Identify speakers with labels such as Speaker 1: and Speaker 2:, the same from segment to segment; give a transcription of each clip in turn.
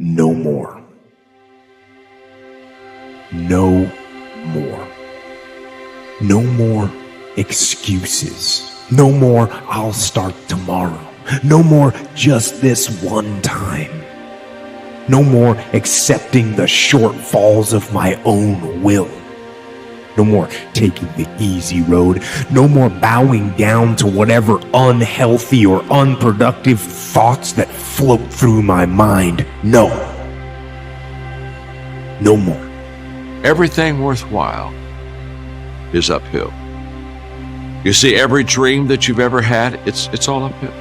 Speaker 1: no more. No more. No more excuses. No more, I'll start tomorrow. No more, just this one time. No more accepting the shortfalls of my own will. No more taking the easy road. No more bowing down to whatever unhealthy or unproductive thoughts that float through my mind. No. No more.
Speaker 2: Everything worthwhile is uphill. You see, every dream that you've ever had, it's all uphill.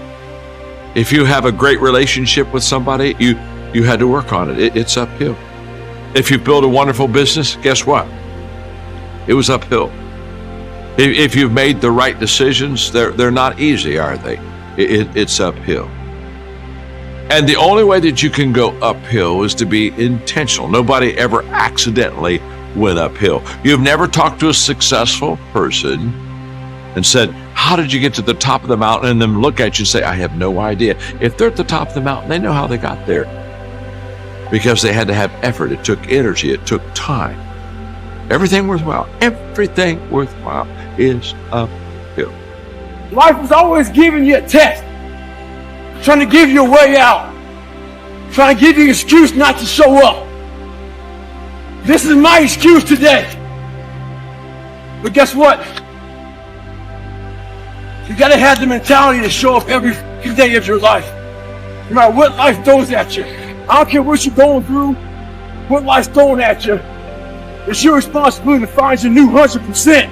Speaker 2: If you have a great relationship with somebody, you had to work on it. It's uphill. If you build a wonderful business, guess what? It was uphill. If you've made the right decisions, they're not easy, are they? It's uphill. And the only way that you can go uphill is to be intentional. Nobody ever accidentally went uphill. You've never talked to a successful person and said, how did you get to the top of the mountain? And then look at you and say, I have no idea. If they're at the top of the mountain, they know how they got there. Because they had to have effort. It took energy. It took time. Everything worthwhile is uphill.
Speaker 3: Life is always giving you a test, trying to give you a way out, trying to give you an excuse not to show up. This is my excuse today. But guess what? You gotta have the mentality to show up every day of your life. No matter what life throws at you. I don't care what you're going through, what life's throwing at you. It's your responsibility to find your new 100%.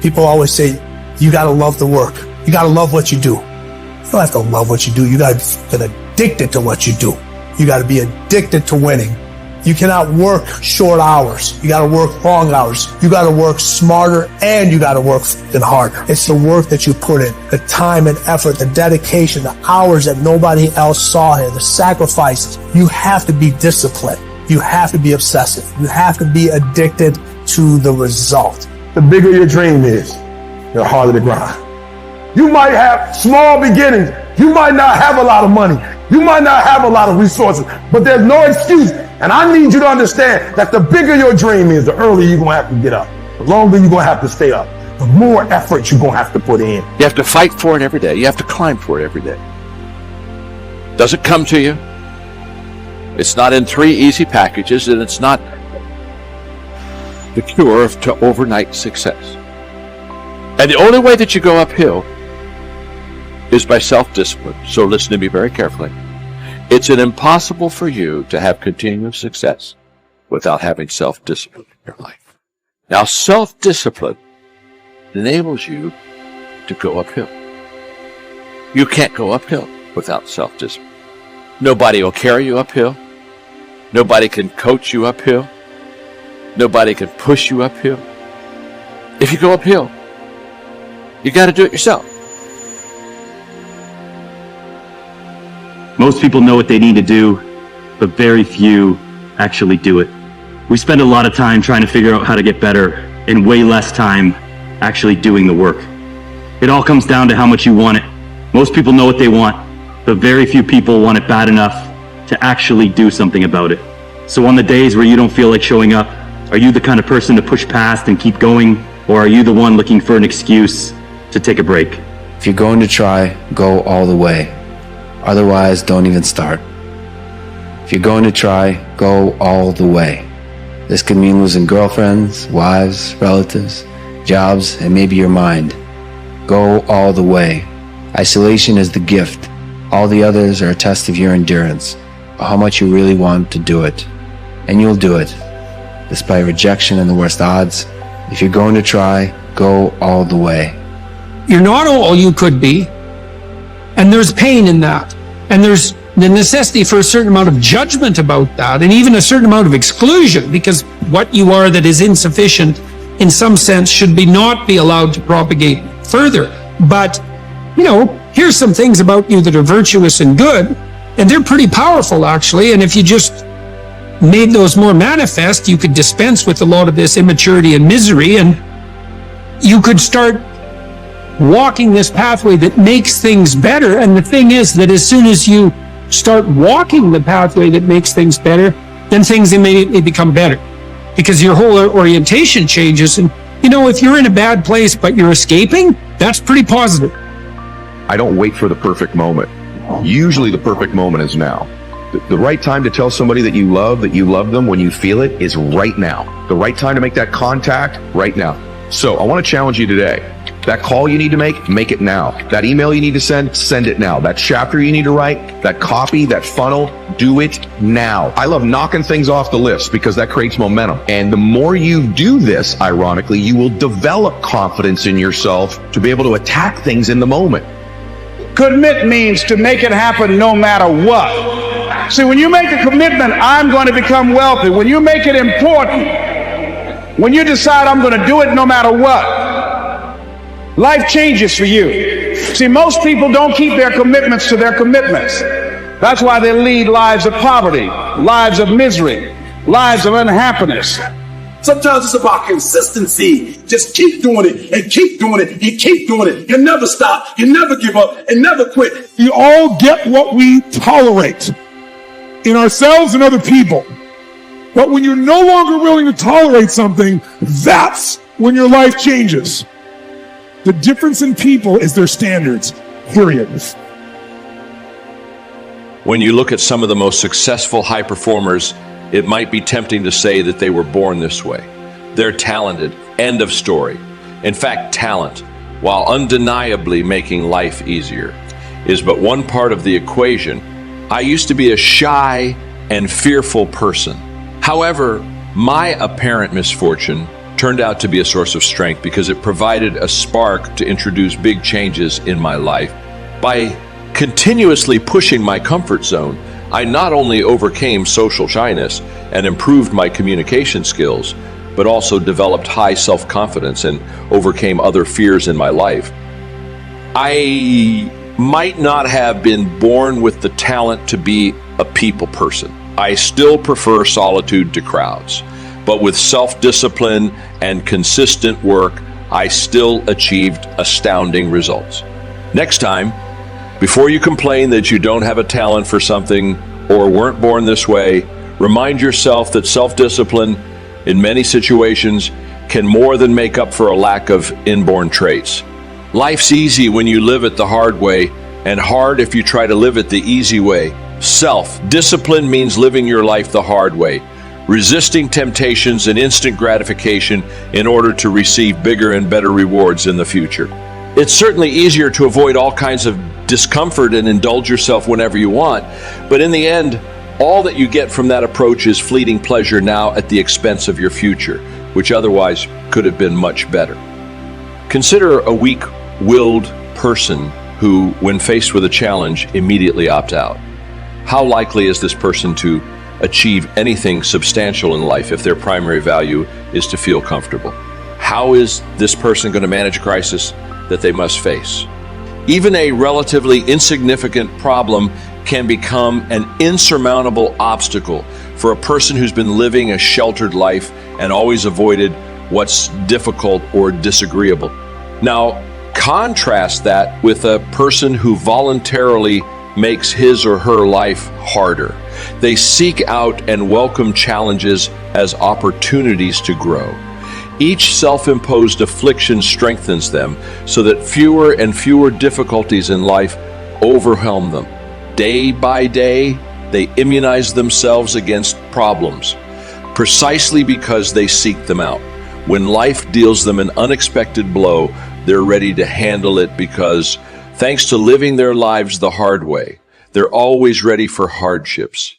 Speaker 4: People always say, you gotta love the work. You gotta love what you do. You don't have to love what you do. You gotta get addicted to what you do. You gotta be addicted to winning. You cannot work short hours. You gotta work long hours. You gotta work smarter and you gotta work harder. It's the work that you put in, the time and effort, the dedication, the hours that nobody else saw here, the sacrifices. You have to be disciplined. You have to be obsessive. You have to be addicted to the result.
Speaker 5: The bigger your dream is, the harder the grind. You might have small beginnings. You might not have a lot of money. You might not have a lot of resources, but there's no excuse. And I need you to understand that the bigger your dream is, the earlier you're going to have to get up. The longer you're going to have to stay up. The more effort you're going to have to put in.
Speaker 2: You have to fight for it every day. You have to climb for it every day. Does it come to you? It's not in 3 easy packages, and it's not the cure to overnight success. And the only way that you go uphill is by self-discipline. So listen to me very carefully. It's impossible for you to have continuous success without having self-discipline in your life. Now, self-discipline enables you to go uphill. You can't go uphill without self-discipline. Nobody will carry you uphill. Nobody can coach you uphill. Nobody can push you uphill. If you go uphill, you got to do it yourself.
Speaker 6: Most people know what they need to do, but very few actually do it. We spend a lot of time trying to figure out how to get better and way less time actually doing the work. It all comes down to how much you want it. Most people know what they want, but very few people want it bad enough to actually do something about it. So on the days where you don't feel like showing up, are you the kind of person to push past and keep going, or are you the one looking for an excuse to take a break?
Speaker 7: If you're going to try, go all the way. Otherwise, don't even start. If you're going to try, go all the way. This could mean losing girlfriends, wives, relatives, jobs, and maybe your mind. Go all the way. Isolation is the gift. All the others are a test of your endurance, or how much you really want to do it. And you'll do it, despite rejection and the worst odds. If you're going to try, go all the way.
Speaker 8: You're not all you could be, and there's pain in that. And there's the necessity for a certain amount of judgment about that, and even a certain amount of exclusion, because what you are that is insufficient, in some sense, should not be allowed to propagate further. But, here's some things about you that are virtuous and good, and they're pretty powerful, actually, and if you just made those more manifest, you could dispense with a lot of this immaturity and misery, and you could start walking this pathway that makes things better. And the thing is that as soon as you start walking the pathway that makes things better, then things immediately become better because your whole orientation changes. And, you know, if you're in a bad place but you're escaping, that's pretty positive.
Speaker 9: I don't wait for the perfect moment. Usually the perfect moment is now. The right time to tell somebody that you love them when you feel it is right now. The right time to make that contact, right now. So I want to challenge you today. That call you need to make it now. That email you need to send it now. That chapter you need to write, that copy, that funnel, do it now. I love knocking things off the list because that creates momentum. And the more you do this, ironically, you will develop confidence in yourself to be able to attack things in the moment.
Speaker 3: Commit means to make it happen no matter what. See, when you make a commitment, I'm going to become wealthy. When you make it important, when you decide I'm going to do it no matter what, life changes for you. See, most people don't keep their commitments to their commitments. That's why they lead lives of poverty, lives of misery, lives of unhappiness.
Speaker 10: Sometimes it's about consistency. Just keep doing it and keep doing it and keep doing it. You never stop. You never give up and never quit.
Speaker 5: We all get what we tolerate in ourselves and other people. But when you're no longer willing to tolerate something, that's when your life changes. The difference in people is their standards, period.
Speaker 2: When you look at some of the most successful high performers, it might be tempting to say that they were born this way. They're talented, end of story. In fact, talent, while undeniably making life easier, is but one part of the equation. I used to be a shy and fearful person. However, my apparent misfortune turned out to be a source of strength because it provided a spark to introduce big changes in my life. By continuously pushing my comfort zone, I not only overcame social shyness and improved my communication skills, but also developed high self-confidence and overcame other fears in my life. I might not have been born with the talent to be a people person. I still prefer solitude to crowds, but with self-discipline and consistent work, I still achieved astounding results. Next time, before you complain that you don't have a talent for something or weren't born this way, remind yourself that self-discipline in many situations can more than make up for a lack of inborn traits. Life's easy when you live it the hard way, and hard if you try to live it the easy way. Self-discipline means living your life the hard way, resisting temptations and instant gratification in order to receive bigger and better rewards in the future. It's certainly easier to avoid all kinds of discomfort and indulge yourself whenever you want, but in the end, all that you get from that approach is fleeting pleasure now at the expense of your future, which otherwise could have been much better. Consider a weak-willed person who, when faced with a challenge, immediately opts out. How likely is this person to achieve anything substantial in life if their primary value is to feel comfortable? How is this person going to manage a crisis that they must face? Even a relatively insignificant problem can become an insurmountable obstacle for a person who's been living a sheltered life and always avoided what's difficult or disagreeable. Now, contrast that with a person who voluntarily makes his or her life harder. They seek out and welcome challenges as opportunities to grow. Each self-imposed affliction strengthens them so that fewer and fewer difficulties in life overwhelm them. Day by day, they immunize themselves against problems, precisely because they seek them out. When life deals them an unexpected blow, they're ready to handle it because, thanks to living their lives the hard way, they're always ready for hardships.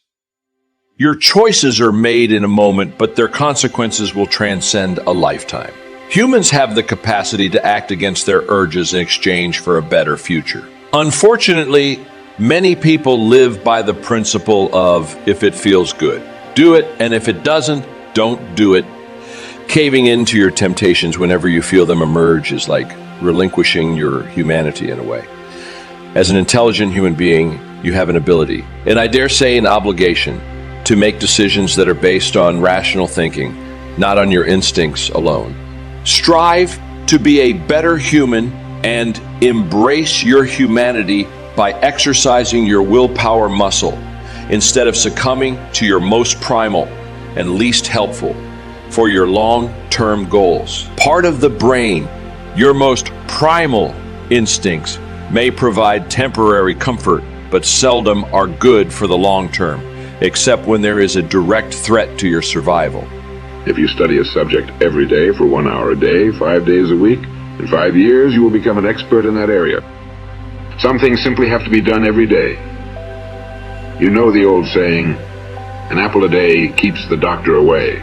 Speaker 2: Your choices are made in a moment, but their consequences will transcend a lifetime. Humans have the capacity to act against their urges in exchange for a better future. Unfortunately, many people live by the principle of, if it feels good, do it, and if it doesn't, don't do it. Caving into your temptations whenever you feel them emerge is like relinquishing your humanity in a way. As an intelligent human being, you have an ability, and I dare say an obligation, to make decisions that are based on rational thinking, not on your instincts alone. Strive to be a better human and embrace your humanity by exercising your willpower muscle instead of succumbing to your most primal and least helpful for your long-term goals. Part of the brain, your most primal instincts, may provide temporary comfort, but seldom are good for the long term, except when there is a direct threat to your survival.
Speaker 11: If you study a subject every day for 1 hour a day, 5 days a week, in 5 years you will become an expert in that area. Some things simply have to be done every day. You know the old saying, an apple a day keeps the doctor away.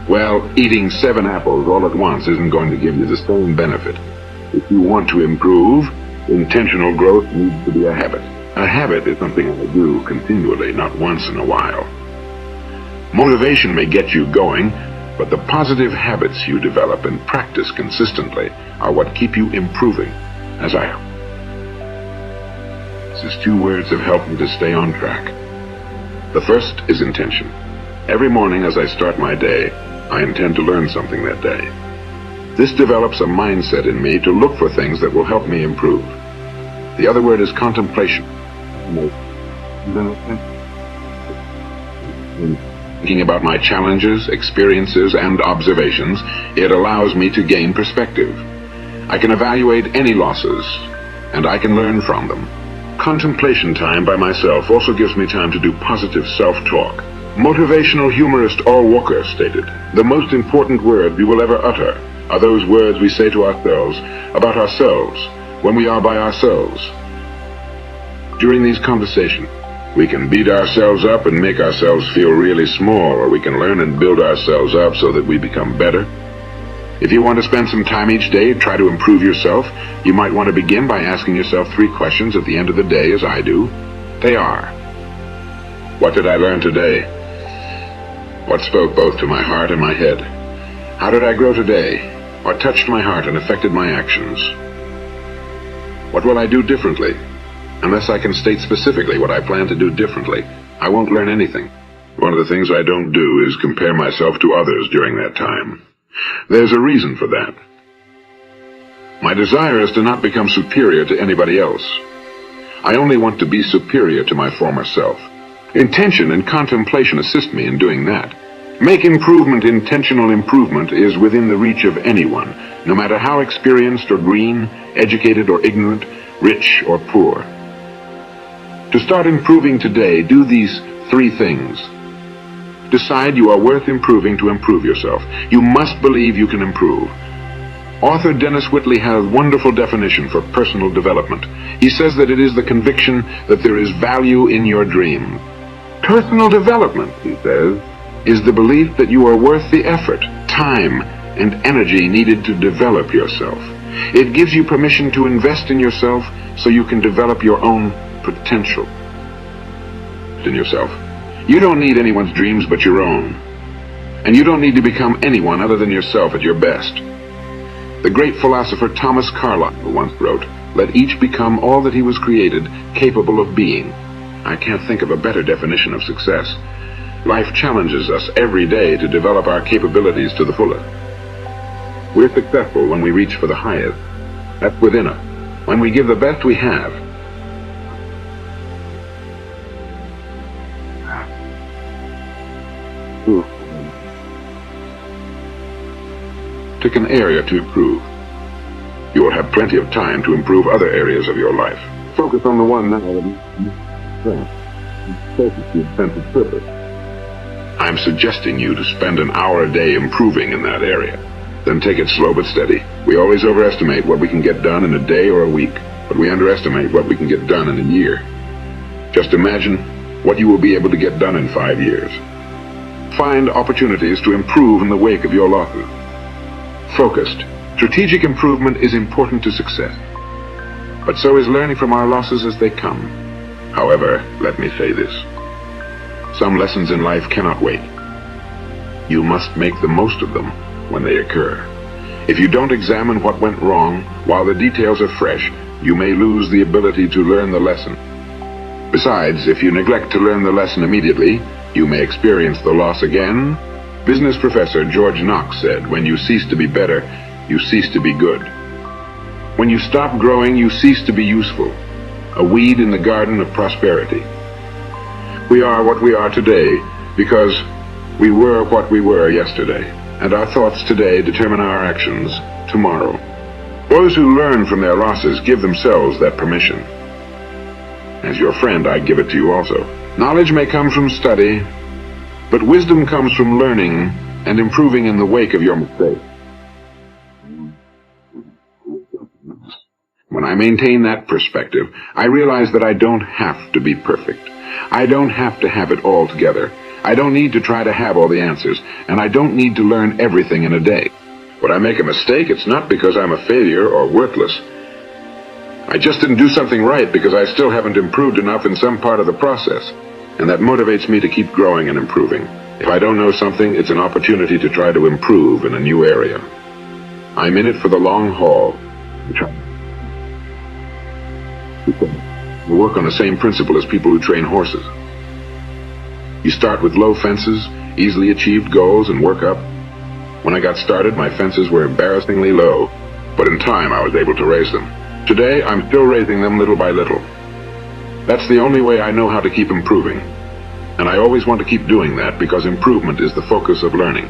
Speaker 11: Well, eating 7 apples all at once isn't going to give you the same benefit. If you want to improve, intentional growth needs to be a habit. A habit is something I do continually, not once in a while. Motivation may get you going, but the positive habits you develop and practice consistently are what keep you improving, as I am. These 2 words have helped me to stay on track. The first is intention. Every morning as I start my day, I intend to learn something that day. This develops a mindset in me to look for things that will help me improve. The other word is contemplation. Thinking about my challenges, experiences, and observations, it allows me to gain perspective. I can evaluate any losses, and I can learn from them. Contemplation time by myself also gives me time to do positive self-talk. Motivational humorist Al Walker stated, "The most important words we will ever utter are those words we say to ourselves about ourselves when we are by ourselves." During these conversations, we can beat ourselves up and make ourselves feel really small, or we can learn and build ourselves up so that we become better. If you want to spend some time each day to try to improve yourself, you might want to begin by asking yourself 3 questions at the end of the day, as I do. They are: what did I learn today? What spoke both to my heart and my head? How did I grow today? What touched my heart and affected my actions? What will I do differently? Unless I can state specifically what I plan to do differently, I won't learn anything. One of the things I don't do is compare myself to others during that time. There's a reason for that. My desire is to not become superior to anybody else. I only want to be superior to my former self. Intention and contemplation assist me in doing that. Make improvement intentional improvement is within the reach of anyone, no matter how experienced or green, educated or ignorant, rich or poor. To start improving today, do these 3 things. Decide you are worth improving to improve yourself. You must believe you can improve. Author Dennis Whitley has a wonderful definition for personal development. He says that it is the conviction that there is value in your dream. Personal development, he says, is the belief that you are worth the effort, time, and energy needed to develop yourself. It gives you permission to invest in yourself so you can develop your own potential in yourself. You don't need anyone's dreams but your own. And you don't need to become anyone other than yourself at your best. The great philosopher Thomas Carlyle once wrote, "Let each become all that he was created, capable of being." I can't think of a better definition of success. Life challenges us every day to develop our capabilities to the fullest. We're successful when we reach for the highest. That's within us. When we give the best we have. Pick an area to improve. You will have plenty of time to improve other areas of your life. Focus on the one now that focus your sense of purpose. I'm suggesting you to spend an hour a day improving in that area. Then take it slow but steady. We always overestimate what we can get done in a day or a week, but we underestimate what we can get done in a year. Just imagine what you will be able to get done in 5 years. Find opportunities to improve in the wake of your losses. Focused, strategic improvement is important to success, but so is learning from our losses as they come. However, let me say this. Some lessons in life cannot wait. You must make the most of them when they occur. If you don't examine what went wrong while the details are fresh, you may lose the ability to learn the lesson. Besides, if you neglect to learn the lesson immediately, you may experience the loss again. Business professor George Knox said, "When you cease to be better, you cease to be good. When you stop growing, you cease to be useful. a weed in the garden of prosperity. We are what we are today because we were what we were yesterday, and our thoughts today determine our actions tomorrow. Those who learn from their losses give themselves that permission. As your friend, I give it to you also. Knowledge may come from study, but wisdom comes from learning and improving in the wake of your mistake. When I maintain that perspective, I realize that I don't have to be perfect. I don't have to have it all together. I don't need to try to have all the answers, and I don't need to learn everything in a day. When I make a mistake, it's not because I'm a failure or worthless. I just didn't do something right because I still haven't improved enough in some part of the process, and that motivates me to keep growing and improving. If I don't know something, it's an opportunity to try to improve in a new area. I'm in it for the long haul. We work on the same principle as people who train horses. You start with low fences, easily achieved goals, and work up. When I got started, my fences were embarrassingly low, but in time I was able to raise them. Today, I'm still raising them little by little. That's the only way I know how to keep improving. And I always want to keep doing that because improvement is the focus of learning.